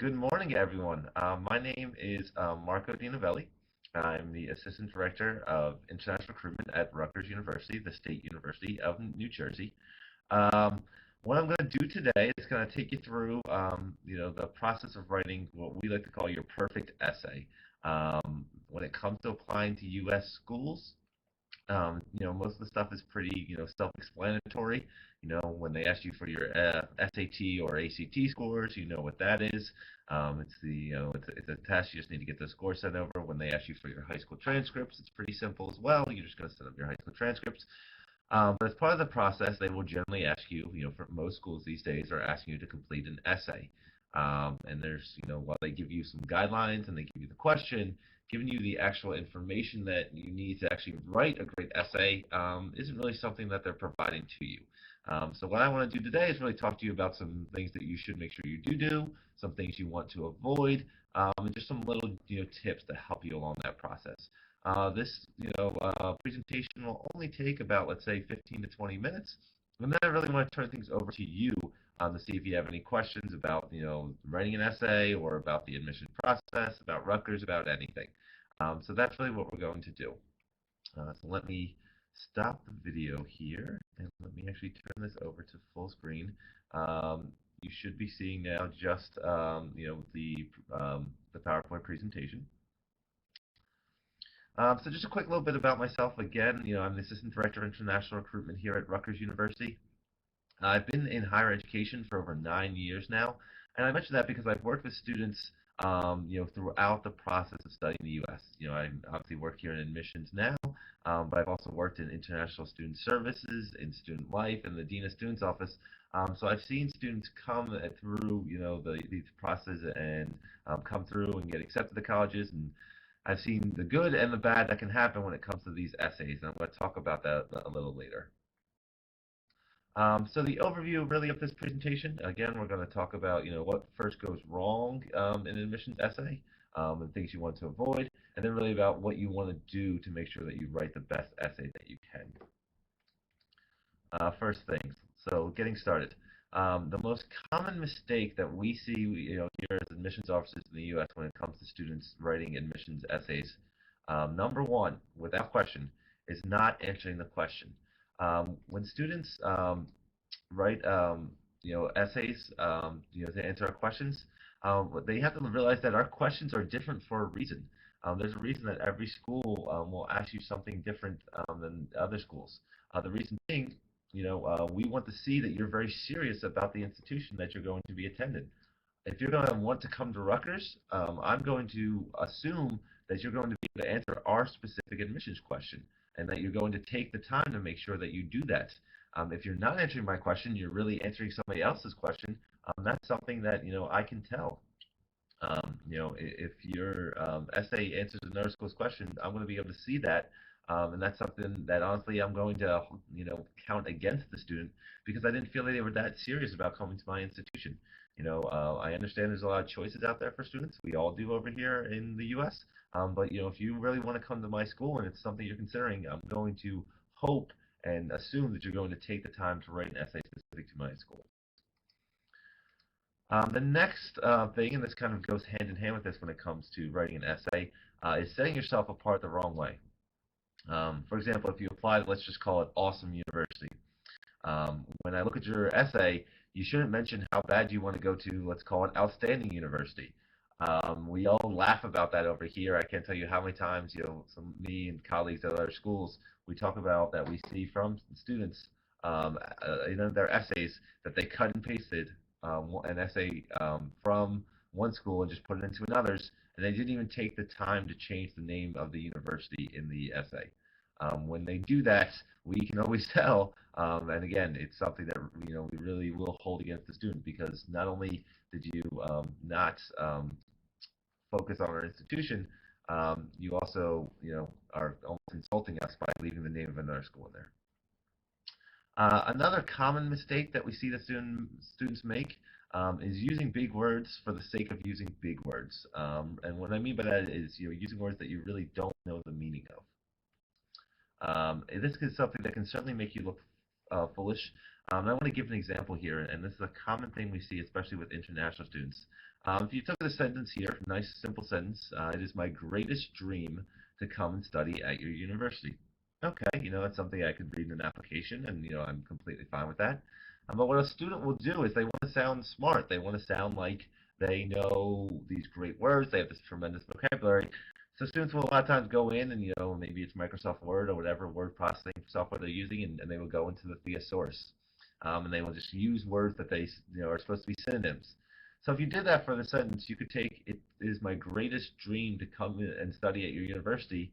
Good morning, everyone. My name is Marco Dinavelli. I'm the Assistant Director of International Recruitment at Rutgers University, the State University of New Jersey. Um, what I'm going to do today is going to take you through, the process of writing what we like to call your perfect essay. When it comes to applying to U.S. schools, most of the stuff is pretty, self-explanatory. When they ask you for your SAT or ACT scores, you know what that is. It's a test. You just need to get the score sent over. When they ask you for your high school transcripts, it's pretty simple as well. You're just going to send up your high school transcripts. But as part of the process, they will generally ask you, for most schools these days are asking you to complete an essay. And there's, while they give you some guidelines and they give you the question, giving you the actual information that you need to actually write a great essay isn't really something that they're providing to you. So what I want to do today is really talk to you about some things that you should make sure you do, some things you want to avoid, and just some little, tips to help you along that process. This presentation will only take about, let's say, 15 to 20 minutes. And then I really want to turn things over to you to see if you have any questions about, writing an essay or about the admission process, about Rutgers, about anything. So that's really what we're going to do. So let me stop the video here and let me actually turn this over to full screen. You should be seeing now just, the PowerPoint presentation. So just a quick little bit about myself. Again, I'm the Assistant Director of International Recruitment here at Rutgers University. I've been in higher education for over 9 years now, and I mention that because I've worked with students, throughout the process of studying the U.S. I obviously work here in admissions now, but I've also worked in international student services, in student life, in the Dean of Students office. So I've seen students come through, these processes and come through and get accepted to colleges, and I've seen the good and the bad that can happen when it comes to these essays, and I'm going to talk about that a little later. So the overview really of this presentation, again, we're going to talk about, what first goes wrong in an admissions essay, and things you want to avoid, and then really about what you want to do to make sure that you write the best essay that you can. First things, so getting started. The most common mistake that we see, here as admissions officers in the U.S. when it comes to students writing admissions essays, number one, without question, is not answering the question. When students write, essays, to answer our questions, they have to realize that our questions are different for a reason. There's a reason that every school will ask you something different than other schools. The reason being, we want to see that you're very serious about the institution that you're going to be attending. If you're going to want to come to Rutgers, I'm going to assume that you're going to be able to answer our specific admissions question and that you're going to take the time to make sure that you do that. If you're not answering my question, you're really answering somebody else's question. That's something that, I can tell. If your essay answers another school's question, I'm going to be able to see that. And that's something that honestly I'm going to, count against the student because I didn't feel like they were that serious about coming to my institution. I understand there's a lot of choices out there for students. We all do over here in the U.S. But if you really want to come to my school and it's something you're considering, I'm going to hope and assume that you're going to take the time to write an essay specific to my school. The next thing, and this kind of goes hand in hand with this when it comes to writing an essay, is setting yourself apart the wrong way. For example, if you apply, let's just call it Awesome University. When I look at your essay, you shouldn't mention how bad you want to go to, let's call it Outstanding University. We all laugh about that over here. I can't tell you how many times, me and colleagues at other schools, we talk about that we see from students, their essays that they cut and pasted an essay from one school and just put it into another's, and they didn't even take the time to change the name of the university in the essay. When they do that, we can always tell, and again, it's something that we really will hold against the student because not only did you not focus on our institution, you also are almost insulting us by leaving the name of another school in there. Another common mistake that we see that students make is using big words for the sake of using big words. And what I mean by that is using words that you really don't know the meaning of. This is something that can certainly make you look foolish. I want to give an example here, and this is a common thing we see, especially with international students. If you took the sentence here, nice simple sentence, it is my greatest dream to come and study at your university. Okay, that's something I could read in an application, and I'm completely fine with that. But what a student will do is they want to sound smart. They want to sound like they know these great words. They have this tremendous vocabulary. So students will a lot of times go in and maybe it's Microsoft Word or whatever word processing software they're using, and they will go into the thesaurus, and they will just use words that they are supposed to be synonyms. So if you did that for the sentence, you could take "It is my greatest dream to come and study at your university,"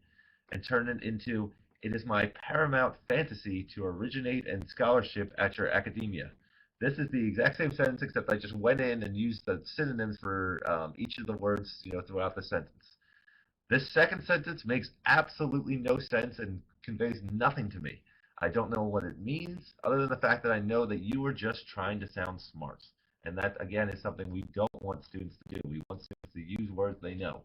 and turn it into "It is my paramount fantasy to originate and scholarship at your academia." This is the exact same sentence, except I just went in and used the synonyms for each of the words, throughout the sentence. This second sentence makes absolutely no sense and conveys nothing to me. I don't know what it means, other than the fact that I know that you were just trying to sound smart. And that, again, is something we don't want students to do. We want students to use words they know.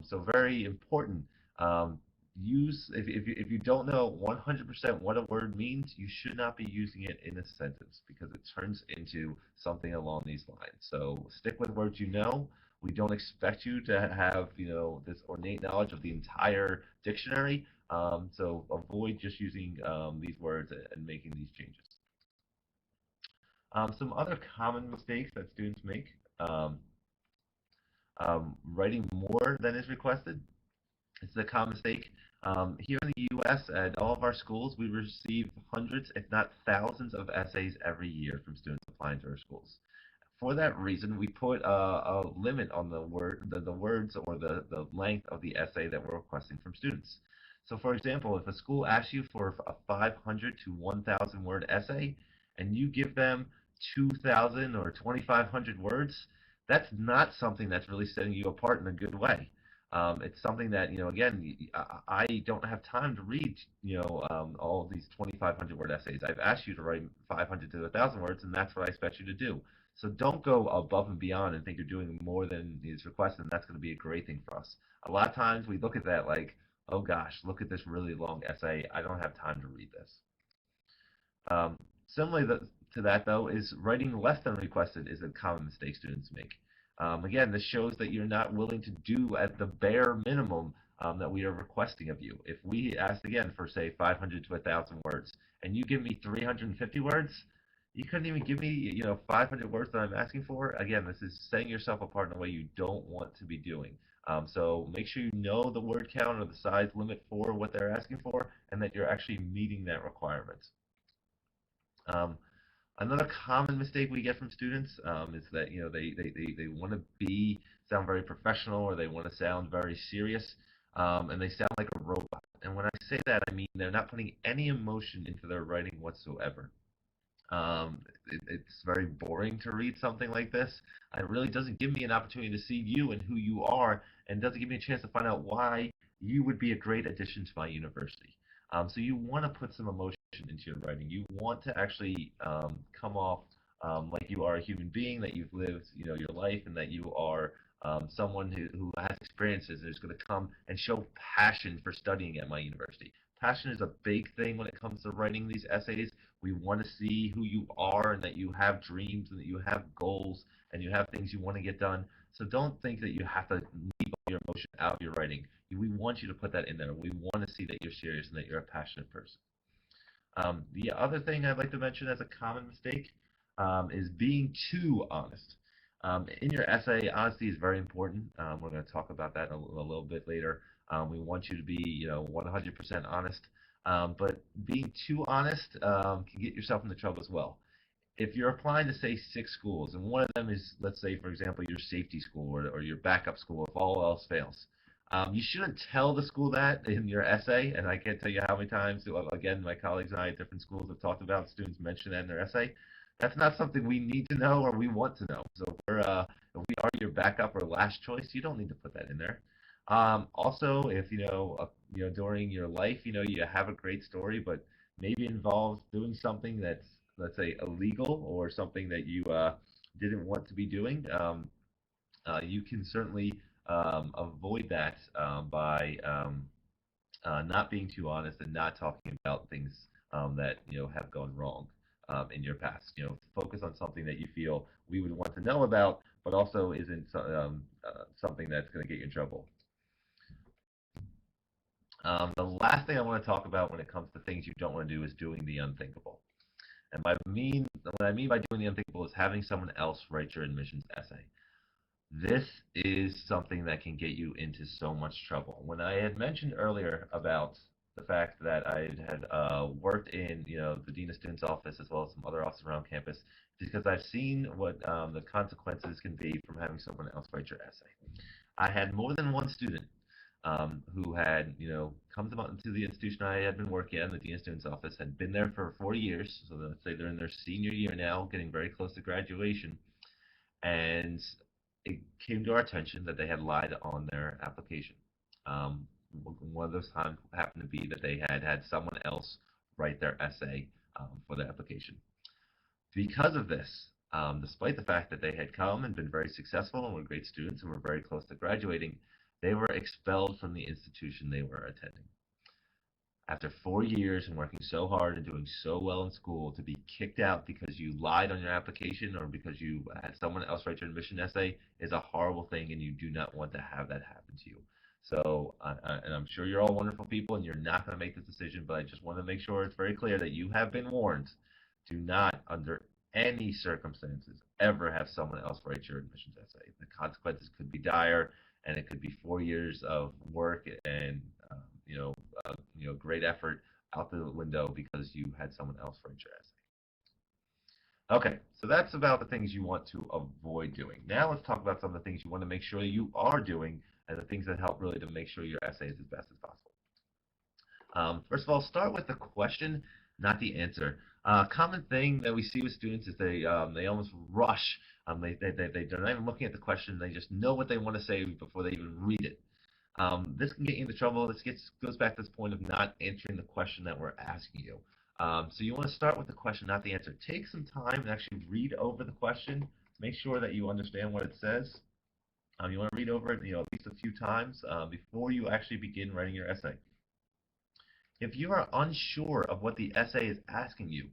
So very important. If you don't know 100% what a word means, you should not be using it in a sentence because it turns into something along these lines. So stick with words you know. We don't expect you to have, this ornate knowledge of the entire dictionary. So avoid just using these words and making these changes. Some other common mistakes that students make: um, writing more than is requested. It's a common mistake. Here in the U.S., at all of our schools, we receive hundreds, if not thousands, of essays every year from students applying to our schools. For that reason, we put a limit on the words or the length of the essay that we're requesting from students. So, for example, if a school asks you for a 500 to 1,000 word essay, and you give them 2,000 or 2,500 words, that's not something that's really setting you apart in a good way. It's something that, again, I don't have time to read, all of these 2,500 word essays. I've asked you to write 500 to 1,000 words, and that's what I expect you to do. So don't go above and beyond and think you're doing more than is requested, and that's going to be a great thing for us. A lot of times we look at that like, oh gosh, look at this really long essay. I don't have time to read this. Similarly to that, though, is writing less than requested is a common mistake students make. Again, this shows that you're not willing to do at the bare minimum that we are requesting of you. If we asked again for, say, 500 to 1,000 words, and you give me 350 words, you couldn't even give me, 500 words that I'm asking for. Again, this is setting yourself apart in a way you don't want to be doing. So make sure you know the word count or the size limit for what they're asking for, and that you're actually meeting that requirement. Um, Another common mistake we get from students is that they want to be sound very professional or they want to sound very serious, and they sound like a robot. And when I say that, I mean they're not putting any emotion into their writing whatsoever. It's very boring to read something like this. It really doesn't give me an opportunity to see you and who you are, and doesn't give me a chance to find out why you would be a great addition to my university. So you want to put some emotion into your writing. You want to actually come off like you are a human being, that you've lived, your life, and that you are someone who has experiences and is going to come and show passion for studying at my university. Passion is a big thing when it comes to writing these essays. We want to see who you are and that you have dreams and that you have goals and you have things you want to get done. So don't think that you have to leave all your emotion out of your writing. We want you to put that in there. We want to see that you're serious and that you're a passionate person. The other thing I'd like to mention as a common mistake is being too honest. In your essay, honesty is very important. We're going to talk about that a little bit later. We want you to be, 100% honest. But being too honest can get yourself into trouble as well. If you're applying to, say, 6 schools, and one of them is, let's say, for example, your safety school or your backup school, if all else fails, you shouldn't tell the school that in your essay. And I can't tell you how many times, again, my colleagues and I at different schools have talked about students mention that in their essay. That's not something we need to know or we want to know. So if we are your backup or last choice, you don't need to put that in there. Also, if during your life, you have a great story, but maybe involves doing something that's, let's say, illegal or something that you didn't want to be doing, you can certainly avoid that by not being too honest and not talking about things that have gone wrong in your past. Focus on something that you feel we would want to know about, but also isn't something that's going to get you in trouble. The last thing I want to talk about when it comes to things you don't want to do is doing the unthinkable. And what I mean by doing the unthinkable is having someone else write your admissions essay. This is something that can get you into so much trouble. When I had mentioned earlier about the fact that I had worked in, the dean of students office as well as some other offices around campus, because I've seen what the consequences can be from having someone else write your essay. I had more than one student who had, come to the institution I had been working at in the dean of students office, had been there for 4 years. So let's say they're in their senior year now, getting very close to graduation, and it came to our attention that they had lied on their application. Um, One of those times happened to be that they had had someone else write their essay for their application. Because of this, despite the fact that they had come and been very successful and were great students and were very close to graduating, they were expelled from the institution they were attending. After 4 years and working so hard and doing so well in school, to be kicked out because you lied on your application or because you had someone else write your admission essay is a horrible thing, and you do not want to have that happen to you. So, and I'm sure you're all wonderful people and you're not going to make this decision, but I just want to make sure it's very clear that you have been warned. Do not, under any circumstances, ever have someone else write your admissions essay. The consequences could be dire, and it could be 4 years of work and great effort out the window because you had someone else write your essay. Okay, so that's about the things you want to avoid doing. Now let's talk about some of the things you want to make sure you are doing and the things that help really to make sure your essay is as best as possible. First of all, start with the question, not the answer. Common thing that we see with students is they almost rush. They're not even looking at the question. They just know what they want to say before they even read it. This can get you into trouble. Goes back to this point of not answering the question that we're asking you. So you want to start with the question, not the answer. Take some time and actually read over the question. Make sure that you understand what it says. You want to read over it, at least a few times before you actually begin writing your essay. If you are unsure of what the essay is asking you,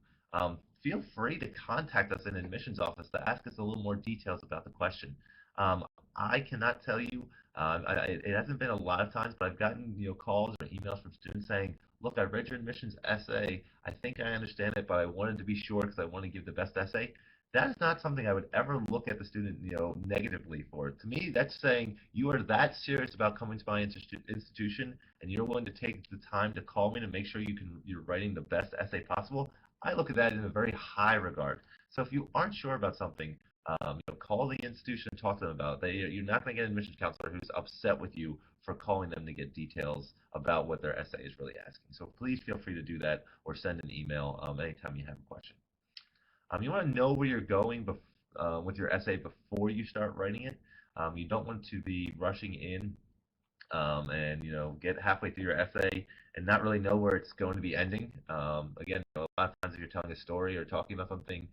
feel free to contact us in the admissions office to ask us a little more details about the question. Um, I cannot tell you. It hasn't been a lot of times, but I've gotten calls or emails from students saying, "Look, I read your admissions essay. I think I understand it, but I wanted to be sure because I want to give the best essay." That is not something I would ever look at the student, negatively for. To me, that's saying you are that serious about coming to my institution and you're willing to take the time to call me to make sure you're writing the best essay possible. I look at that in a very high regard. So if you aren't sure about something, call the institution and talk to them about it. You're not going to get an admissions counselor who's upset with you for calling them to get details about what their essay is really asking. So please feel free to do that or send an email anytime you have a question. You want to know where you're going with your essay before you start writing it. You don't want to be rushing in and get halfway through your essay and not really know where it's going to be ending. Again, a lot of times if you're telling a story or talking about something,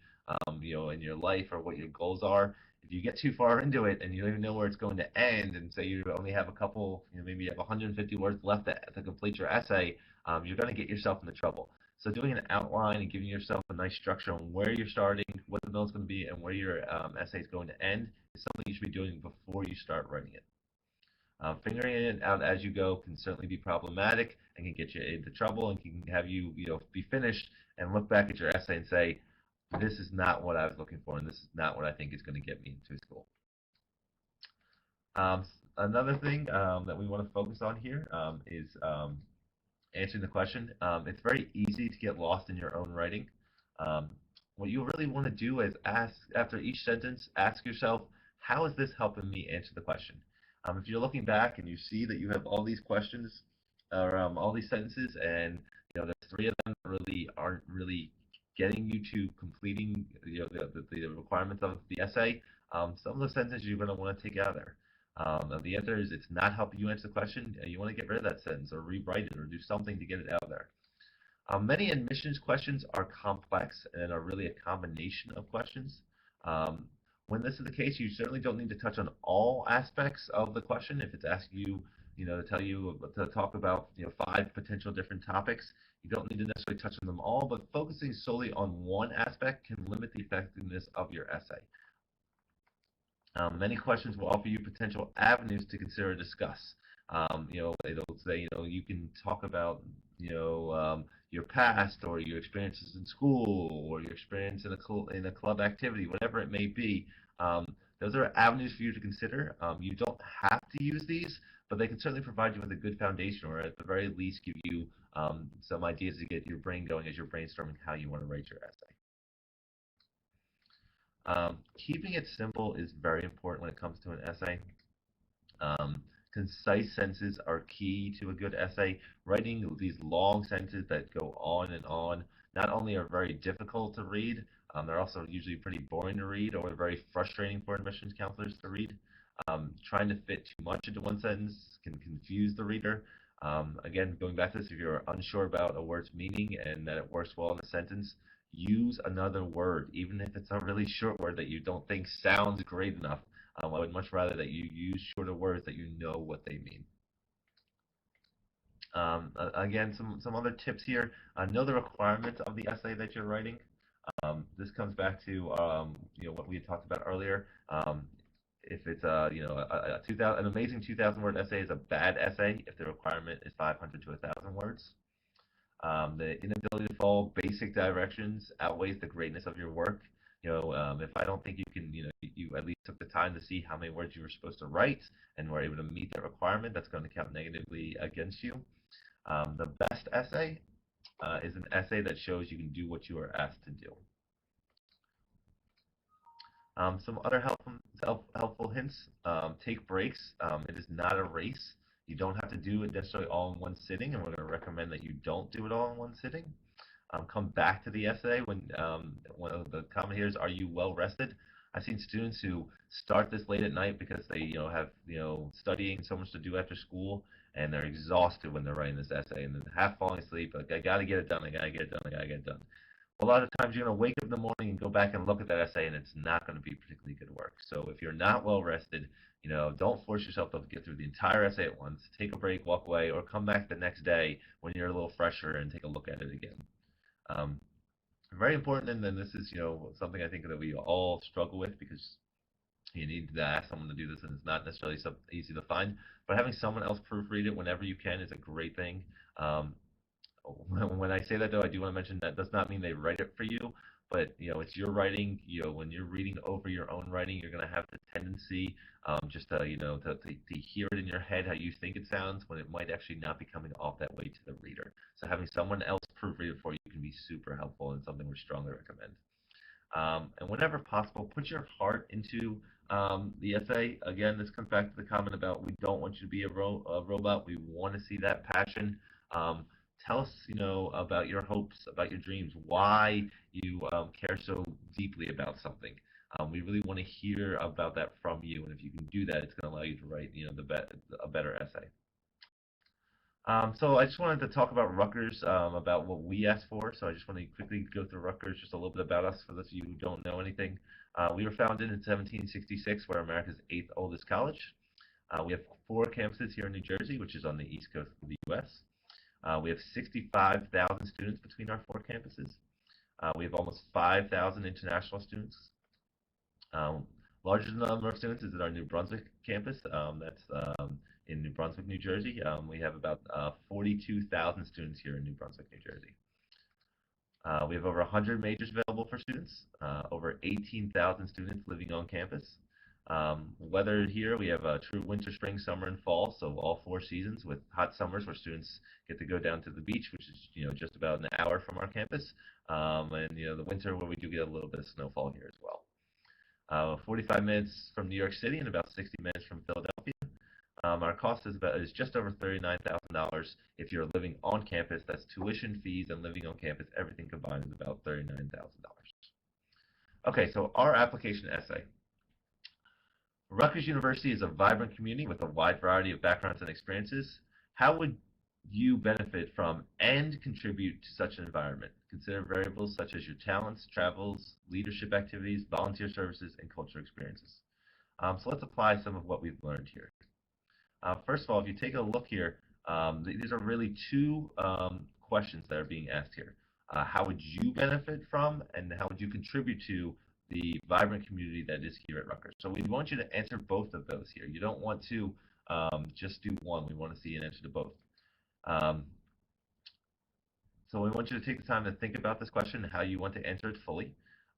in your life or what your goals are, if you get too far into it and you don't even know where it's going to end, and say you only have a couple, maybe you have 150 words left to complete your essay, you're going to get yourself into trouble. So doing an outline and giving yourself a nice structure on where you're starting, what the middle is going to be, and where your essay is going to end is something you should be doing before you start writing it. Figuring it out as you go can certainly be problematic and can get you into trouble and can have you, be finished and look back at your essay and say, this is not what I was looking for, and this is not what I think is going to get me into school. Another thing that we want to focus on here is answering the question. It's very easy to get lost in your own writing. Um, what you really want to do is ask, after each sentence, ask yourself, how is this helping me answer the question? If you're looking back and you see that you have all these questions or all these sentences, and there's three of them that really aren't really getting you to completing the requirements of the essay, some of the sentences you're going to want to take out of there. The answer is it's not helping you answer the question. You want to get rid of that sentence or rewrite it or do something to get it out of there. Many admissions questions are complex and are really a combination of questions. When this is the case, you certainly don't need to touch on all aspects of the question. If it's asking you, to talk about, 5 potential different topics, you don't need to necessarily touch on them all, but focusing solely on one aspect can limit the effectiveness of your essay. Many questions will offer you potential avenues to consider and discuss. It'll say, you can talk about, your past or your experiences in school or your experience in a club activity, whatever it may be. Those are avenues for you to consider. You don't have to use these, but they can certainly provide you with a good foundation, or at the very least, give you some ideas to get your brain going as you're brainstorming how you want to write your essay. Keeping it simple is very important when it comes to an essay. Um, Concise sentences are key to a good essay. Writing these long sentences that go on and on not only are very difficult to read, they're also usually pretty boring to read or very frustrating for admissions counselors to read. Trying to fit too much into one sentence can confuse the reader. Again, going back to this, if you're unsure about a word's meaning and that it works well in a sentence, use another word, even if it's a really short word that you don't think sounds great enough. I would much rather that you use shorter words that you know what they mean. Again, some other tips here. Know the requirements of the essay that you're writing. This comes back to what we had talked about earlier. If it's a 2000 an amazing 2,000 word essay is a bad essay if the requirement is 500 to 1,000 words. The inability to follow basic directions outweighs the greatness of your work. If I don't think you can, you at least took the time to see how many words you were supposed to write and were able to meet that requirement, that's going to count negatively against you. The best essay is an essay that shows you can do what you are asked to do. Some other helpful hints: take breaks. It is not a race. You don't have to do it necessarily all in one sitting, and we're going to recommend that you don't do it all in one sitting. Come back to the essay when one of the comment here is, are you well rested? I've seen students who start this late at night because they have studying so much to do after school, and they're exhausted when they're writing this essay and then half falling asleep. Like, I got to get it done. I got to get it done. I got to get it done. A lot of times you're going to wake up in the morning and go back and look at that essay, and it's not going to be particularly good work. So if you're not well rested, don't force yourself to get through the entire essay at once. Take a break, walk away, or come back the next day when you're a little fresher and take a look at it again. Um, Very important, and then this is something I think that we all struggle with because you need to ask someone to do this, and it's not necessarily so easy to find. But having someone else proofread it whenever you can is a great thing. Um, when I say that, though, I do want to mention that does not mean they write it for you, but it's your writing. When you're reading over your own writing, you're going to have the tendency just to hear it in your head how you think it sounds when it might actually not be coming off that way to the reader. So having someone else proofread it for you can be super helpful and something we strongly recommend. And whenever possible, put your heart into the essay. Again, this comes back to the comment about we don't want you to be a robot. We want to see that passion. Um, Tell us, about your hopes, about your dreams, why you care so deeply about something. We really want to hear about that from you, and if you can do that, it's going to allow you to write, a better essay. So I just wanted to talk about Rutgers, about what we asked for. So I just want to quickly go through Rutgers, just a little bit about us for those of you who don't know anything. We were founded in 1766. We're America's eighth oldest college. We have four campuses here in New Jersey, which is on the east coast of the U.S. We have 65,000 students between our four campuses. We have almost 5,000 international students. Um, Largest number of students is at our New Brunswick campus. That's in New Brunswick, New Jersey. We have about 42,000 students here in New Brunswick, New Jersey. We have over 100 majors available for students, over 18,000 students living on campus. Weather here, we have a true winter, spring, summer, and fall, so all four seasons with hot summers where students get to go down to the beach, which is just about an hour from our campus, and the winter where we do get a little bit of snowfall here as well. 45 minutes from New York City and about 60 minutes from Philadelphia. Our cost is just over $39,000 if you're living on campus. That's tuition, fees, and living on campus. Everything combined is about $39,000. Okay, so our application essay. Rutgers University is a vibrant community with a wide variety of backgrounds and experiences. How would you benefit from and contribute to such an environment? Consider variables such as your talents, travels, leadership activities, volunteer services, and cultural experiences. So let's apply some of what we've learned here. First of all, if you take a look here, these are really two questions that are being asked here. How would you benefit from and how would you contribute to the vibrant community that is here at Rutgers. So we want you to answer both of those here. You don't want to just do one. We want to see an answer to both. Um, so we want you to take the time to think about this question and how you want to answer it fully.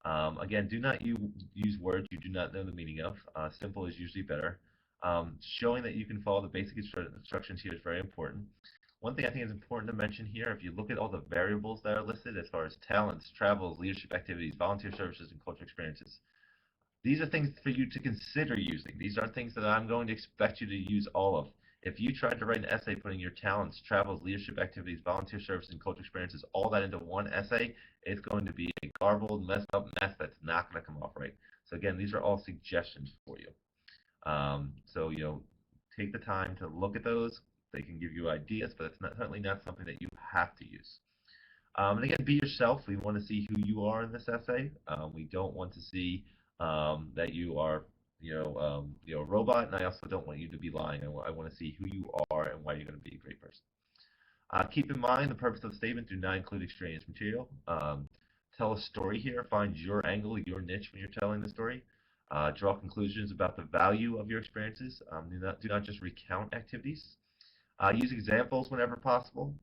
Again, do not use words you do not know the meaning of. Simple is usually better. Showing that you can follow the basic instructions here is very important. One thing I think is important to mention here, if you look at all the variables that are listed as far as talents, travels, leadership activities, volunteer services, and cultural experiences, these are things for you to consider using. These aren't things that I'm going to expect you to use all of. If you tried to write an essay putting your talents, travels, leadership activities, volunteer service, and cultural experiences, all that into one essay, it's going to be a garbled, messed up mess that's not going to come off right. So again, these are all suggestions for you. So take the time to look at those. They can give you ideas, but it's certainly not something that you have to use. And again, be yourself. We want to see who you are in this essay. We don't want to see that you are, a robot, and I also don't want you to be lying. I want to see who you are and why you're going to be a great person. Keep in mind the purpose of the statement. Do not include extraneous material. Tell a story here. Find your angle, your niche when you're telling the story. Draw conclusions about the value of your experiences. Do not just recount activities. Use examples whenever possible.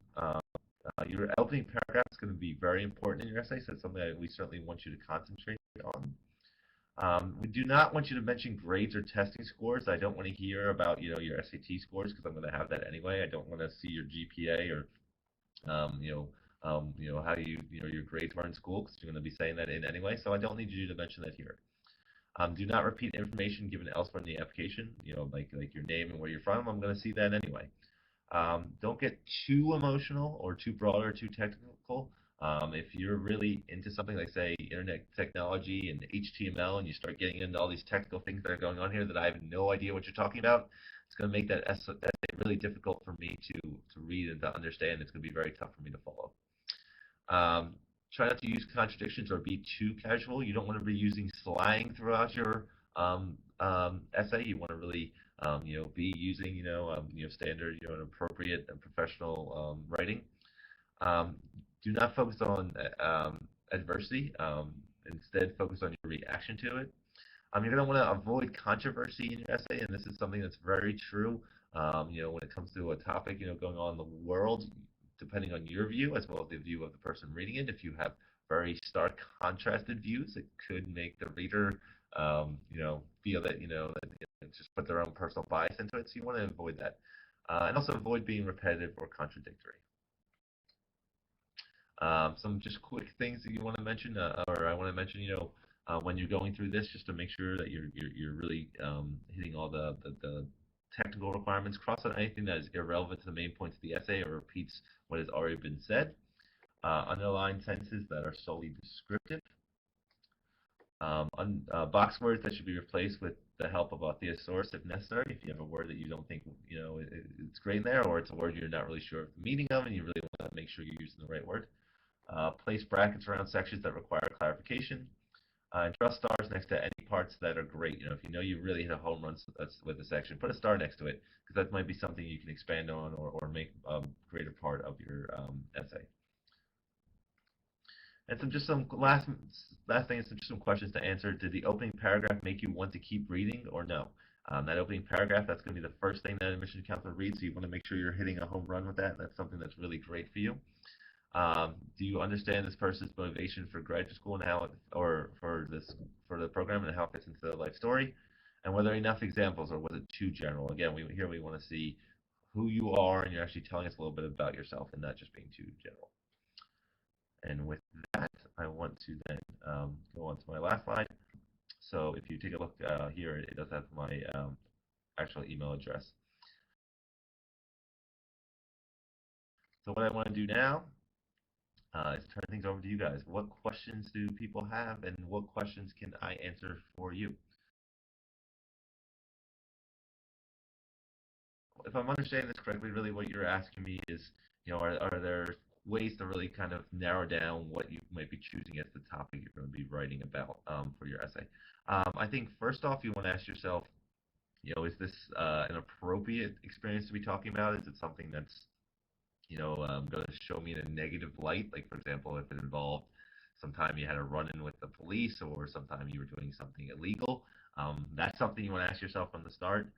Your opening paragraph is going to be very important in your essay, so it's something that we certainly want you to concentrate on. We do not want you to mention grades or testing scores. I don't want to hear about your SAT scores because I'm going to have that anyway. I don't want to see your GPA or how your grades were in school because you're going to be saying that in anyway. So I don't need you to mention that here. Do not repeat information given elsewhere in the application. Like your name and where you're from. I'm going to see that anyway. Don't get too emotional or too broad or too technical. If you're really into something like, say, internet technology and HTML, and you start getting into all these technical things that are going on here that I have no idea what you're talking about, it's going to make that essay really difficult for me to read and to understand. It's going to be very tough for me to follow. Try not to use contradictions or be too casual. You don't want to be using slang throughout your essay. You want to really be using standard and appropriate and professional writing. Do not focus on adversity. Instead, focus on your reaction to it. You're going to want to avoid controversy in your essay, and this is something that's very true. When it comes to a topic going on in the world, depending on your view as well as the view of the person reading it, if you have very stark contrasted views, it could make the reader feel that just put their own personal bias into it. So you want to avoid that, and also avoid being repetitive or contradictory. Some just quick things that you want to mention, or I want to mention, when you're going through this, just to make sure that you're really hitting all the technical requirements. Cross out anything that is irrelevant to the main points of the essay or repeats what has already been said. Underline sentences that are solely descriptive. Box words that should be replaced with the help of a thesaurus if necessary. If you have a word that you don't think it's great in there, or it's a word you're not really sure of the meaning of, and you really want to make sure you're using the right word. Place brackets around sections that require clarification. And draw stars next to any parts that are great. If you really hit a home run with a section, put a star next to it because that might be something you can expand on or make a greater part of your essay. And some last thing is some questions to answer. Did the opening paragraph make you want to keep reading or no? That opening paragraph, that's going to be the first thing that admission counselor reads, so you want to make sure you're hitting a home run with that. That's something that's really great for you. Do you understand this person's motivation for graduate school and how or for the program and how it fits into the life story? And were there enough examples or was it too general? Again, we want to see who you are and you're actually telling us a little bit about yourself and not just being too general. And with that, I want to then go on to my last slide. So if you take a look here, it does have my actual email address. So what I want to do now is turn things over to you guys. What questions do people have, and what questions can I answer for you? If I'm understanding this correctly, really what you're asking me is, are there ways to really kind of narrow down what you might be choosing as the topic you're going to be writing about for your essay? I think first off, you want to ask yourself, is this an appropriate experience to be talking about? Is it something that's going to show me in a negative light? Like, for example, if it involved sometime you had a run-in with the police, or sometime you were doing something illegal. That's something you want to ask yourself from the start.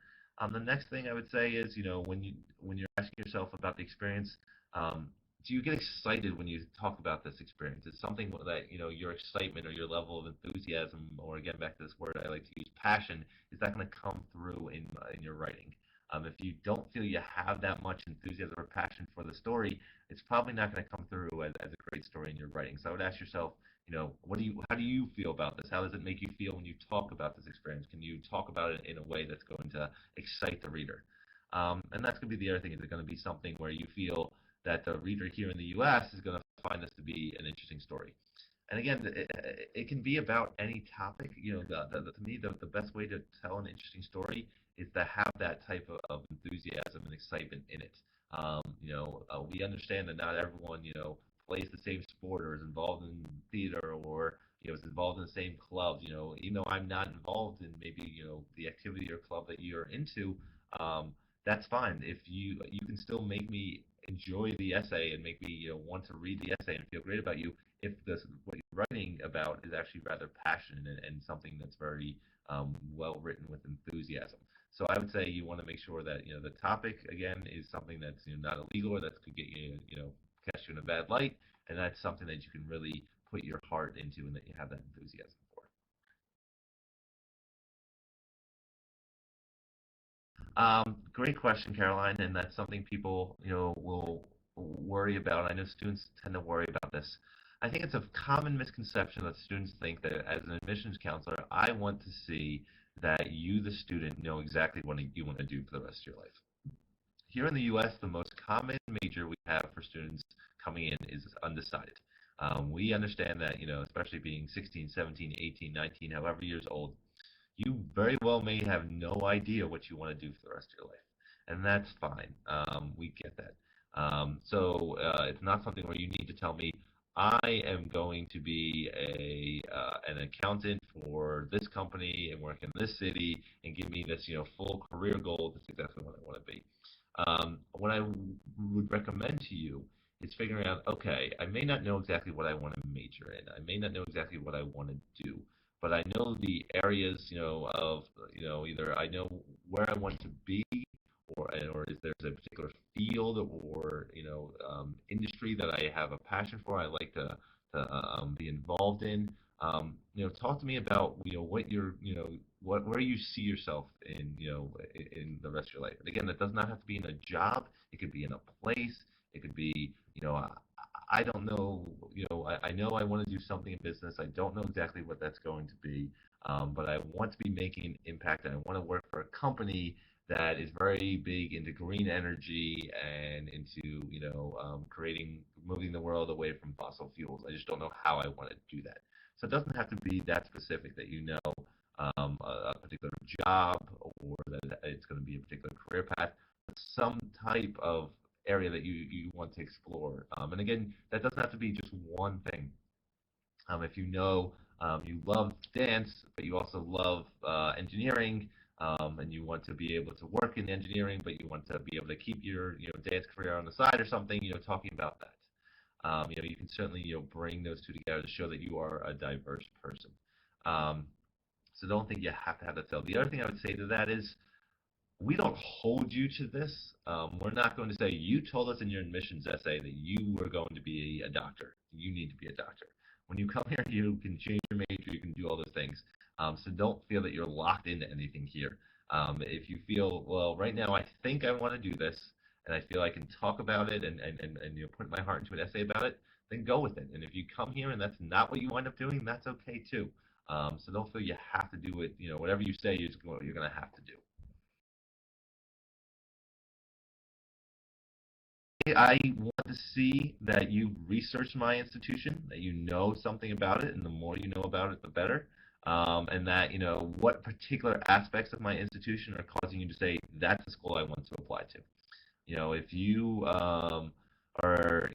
The next thing I would say is, when you're asking yourself about the experience, um, do you get excited when you talk about this experience? It's something that, your excitement or your level of enthusiasm, or again, back to this word I like to use, passion, is that going to come through in your writing? If you don't feel you have that much enthusiasm or passion for the story, it's probably not going to come through as a great story in your writing. So I would ask yourself, how do you feel about this? How does it make you feel when you talk about this experience? Can you talk about it in a way that's going to excite the reader? And that's going to be the other thing. Is it going to be something where you feel that the reader here in the U.S. is going to find this to be an interesting story? And again, it can be about any topic. To me, the best way to tell an interesting story is to have that type of enthusiasm and excitement in it. We understand that not everyone, plays the same sport or is involved in theater, or is involved in the same clubs. Even though I'm not involved in maybe the activity or club that you're into, um, that's fine. If you can still make me enjoy the essay and make me want to read the essay and feel great about you if this what you're writing about is actually rather passionate and something that's very well written with enthusiasm. So I would say you want to make sure that the topic again is something that's not illegal, or that could get you cast you in a bad light, and that's something that you can really put your heart into and that you have that enthusiasm for. Great question, Caroline, and that's something people will worry about. I know students tend to worry about this. I think it's a common misconception that students think that as an admissions counselor, I want to see that you, the student, know exactly what you want to do for the rest of your life. Here in the U.S., the most common major we have for students coming in is undecided. We understand that, especially being 16, 17, 18, 19, however years old, you very well may have no idea what you want to do for the rest of your life. And that's fine. We get that. So it's not something where you need to tell me, I am going to be an accountant for this company and work in this city and give me this, full career goal. That's exactly what I want to be. What I would recommend to you is figuring out, okay, I may not know exactly what I want to major in. I may not know exactly what I want to do, but I know the areas, of, either I know where I want to be, or is there's a particular field or industry that I have a passion for. I like to be involved in. Talk to me about what you're what where you see yourself in in the rest of your life. And again, that does not have to be in a job. It could be in a place. It could be I don't know. I know I want to do something in business. I don't know exactly what that's going to be, but I want to be making an impact, and I want to work for a company that is very big into green energy and into moving the world away from fossil fuels. I just don't know how I want to do that. So it doesn't have to be that specific that a particular job, or that it's going to be a particular career path, but some type of area that you want to explore. And again, that doesn't have to be just one thing. If you love dance, but you also love engineering, and you want to be able to work in engineering, but you want to be able to keep your dance career on the side or something, talking about that. You can certainly bring those two together to show that you are a diverse person. Um, so don't think you have to have that. The other thing I would say to that is we don't hold you to this. We're not going to say, you told us in your admissions essay that you were going to be a doctor. You need to be a doctor. When you come here, you can change your major, you can do all those things. So don't feel that you're locked into anything here. If you feel, well, right now I think I want to do this, and I feel I can talk about it and put my heart into an essay about it, then go with it. And if you come here and that's not what you wind up doing, that's okay too. So don't feel you have to do it. Whatever you say, you're going to have to do. I want to see that you've researched my institution, that you know something about it, and the more you know about it, the better. And that what particular aspects of my institution are causing you to say that's the school I want to apply to. If you are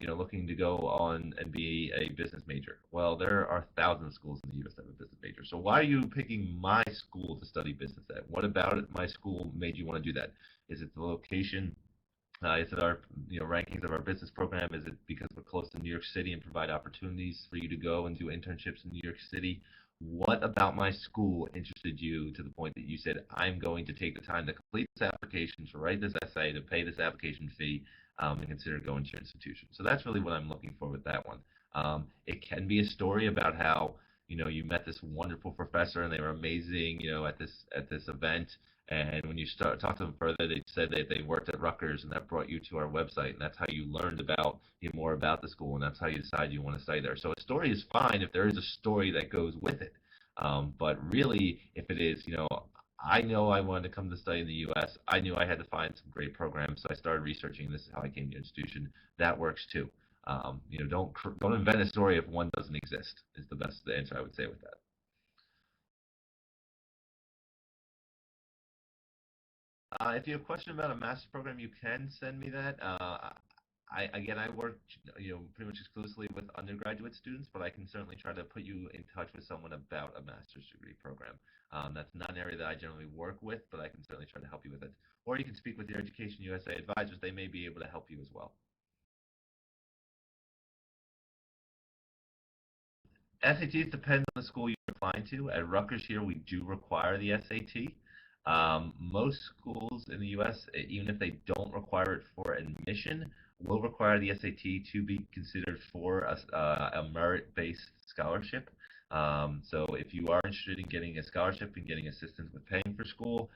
looking to go on and be a business major, well, there are thousands of schools in the U.S. that have a business major. So why are you picking my school to study business at? What about it, my school made you want to do that? Is it the location? Is it our rankings of our business program? Is it because we're close to New York City and provide opportunities for you to go and do internships in New York City? What about my school interested you to the point that you said, I'm going to take the time to complete this application, to write this essay, to pay this application fee, and consider going to your institution? So that's really what I'm looking for with that one. It can be a story about how you met this wonderful professor and they were amazing, at this event, and when you start talk to them further, they said that they worked at Rutgers, and that brought you to our website, and that's how you learned about more about the school, and that's how you decide you want to study there. So a story is fine if there is a story that goes with it. But really, if it is, I know I wanted to come to study in the U.S. I knew I had to find some great programs, so I started researching. This is how I came to your institution. That works too. Don't invent a story if one doesn't exist. Is the best answer I would say with that. If you have a question about a master's program, you can send me that. I work, pretty much exclusively with undergraduate students, but I can certainly try to put you in touch with someone about a master's degree program. That's not an area that I generally work with, but I can certainly try to help you with it. Or you can speak with your Education USA advisors; they may be able to help you as well. SATs depends on the school you're applying to. At Rutgers here, we do require the SAT. Most schools in the U.S., even if they don't require it for admission, will require the SAT to be considered for a merit-based scholarship. So if you are interested in getting a scholarship and getting assistance with paying for school,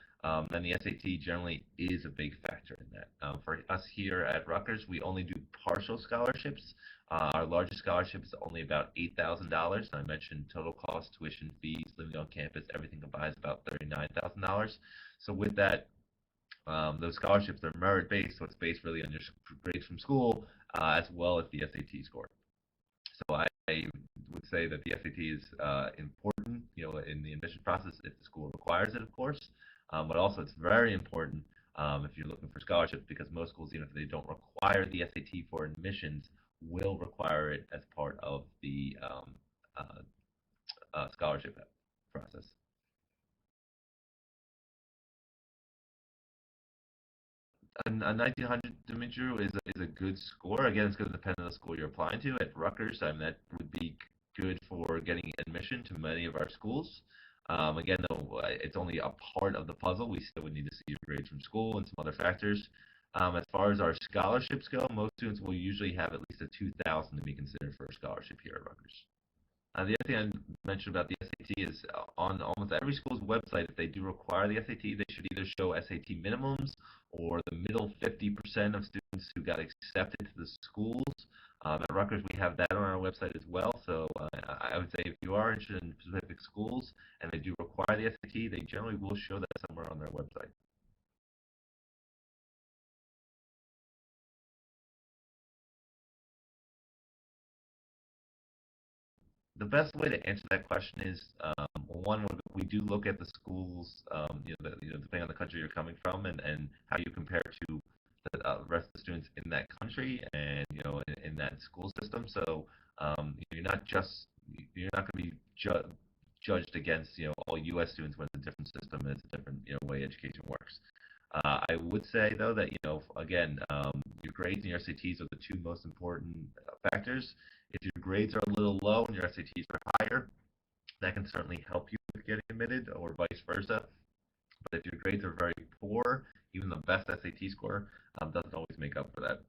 then the SAT generally is a big factor in that. For us here at Rutgers, we only do partial scholarships. Our largest scholarship is only about $8,000. I mentioned total cost, tuition, fees, living on campus, everything combined is about $39,000. So with that, those scholarships are merit based, so it's based really on your grades from school as well as the SAT score. So I would say that the SAT is important, in the admission process if the school requires it, of course. But also it's very important if you're looking for scholarships because most schools, even if they don't require the SAT for admissions, will require it as part of the uh, scholarship process. A 1900 Dimitru is a good score. Again, it's going to depend on the school you're applying to. At Rutgers, that would be good for getting admission to many of our schools. Again, though, it's only a part of the puzzle. We still would need to see your grades from school and some other factors. As far as our scholarships go, most students will usually have at least a 2,000 to be considered for a scholarship here at Rutgers. The other thing I mentioned about the SAT is on almost every school's website, if they do require the SAT, they should either show SAT minimums or the middle 50% of students who got accepted to the schools. At Rutgers, we have that on our website as well. So I would say if you are interested in specific schools and they do require the SAT, they generally will show that somewhere on their website. The best way to answer that question is one, we do look at the schools, depending on the country you're coming from and how you compare to the rest of the students in that country and in that school system. So you're not going to be judged against all U.S. students when it's a different system and it's a different way education works. I would say though that again, your grades and your SATs are the two most important factors. If your grades are a little low and your SATs are higher, that can certainly help you with getting admitted, or vice versa. But if your grades are very poor, even the best SAT score doesn't always make up for that.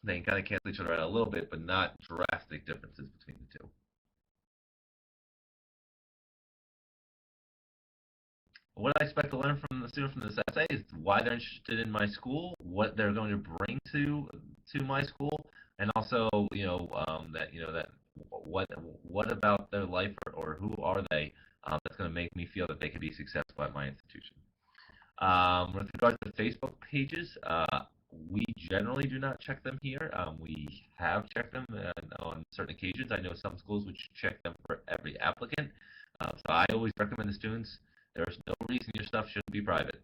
They can kind of cancel each other out a little bit, but not drastic differences between the two. What I expect to learn from the student from this essay is why they're interested in my school, what they're going to bring to my school, and also that what about their life or who are they that's going to make me feel that they could be successful at my institution. With regards to Facebook pages, we generally do not check them here. We have checked them on certain occasions. I know some schools which check them for every applicant. So I always recommend the students. There's no reason your stuff shouldn't be private.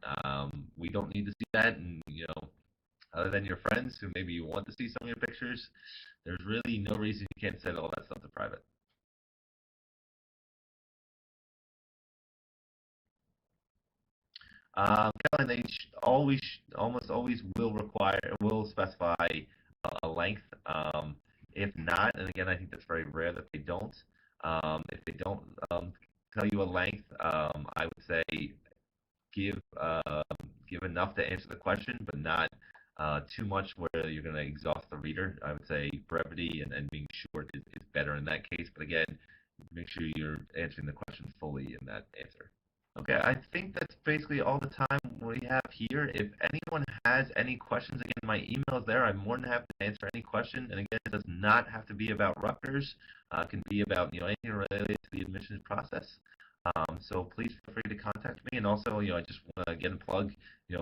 We don't need to see that, and other than your friends who maybe you want to see some of your pictures, there's really no reason you can't set all that stuff to private. Caroline, almost always will specify a length. If not, and again, I think that's very rare that they don't. If they don't tell you a length, I would say give give enough to answer the question, but not too much where you're going to exhaust the reader. I would say brevity and being short is better in that case. But again, make sure you're answering the question fully in that answer. Okay, I think that's basically all the time we have here. If anyone has any questions, again, my email is there. I'm more than happy to answer any question. And again, it does not have to be about Rutgers. It can be about anything related to the admissions process. So please feel free to contact me. And also, I just want to again plug,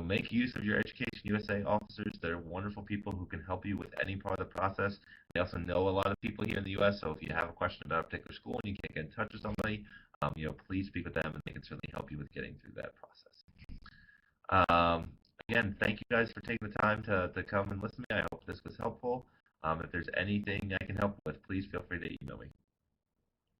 make use of your Education USA officers. They're wonderful people who can help you with any part of the process. They also know a lot of people here in the U.S. So if you have a question about a particular school and you can't get in touch with somebody, please speak with them, and they can certainly help you with getting through that process. Again, thank you guys for taking the time to come and listen to me. I hope this was helpful. If there's anything I can help with, please feel free to email me.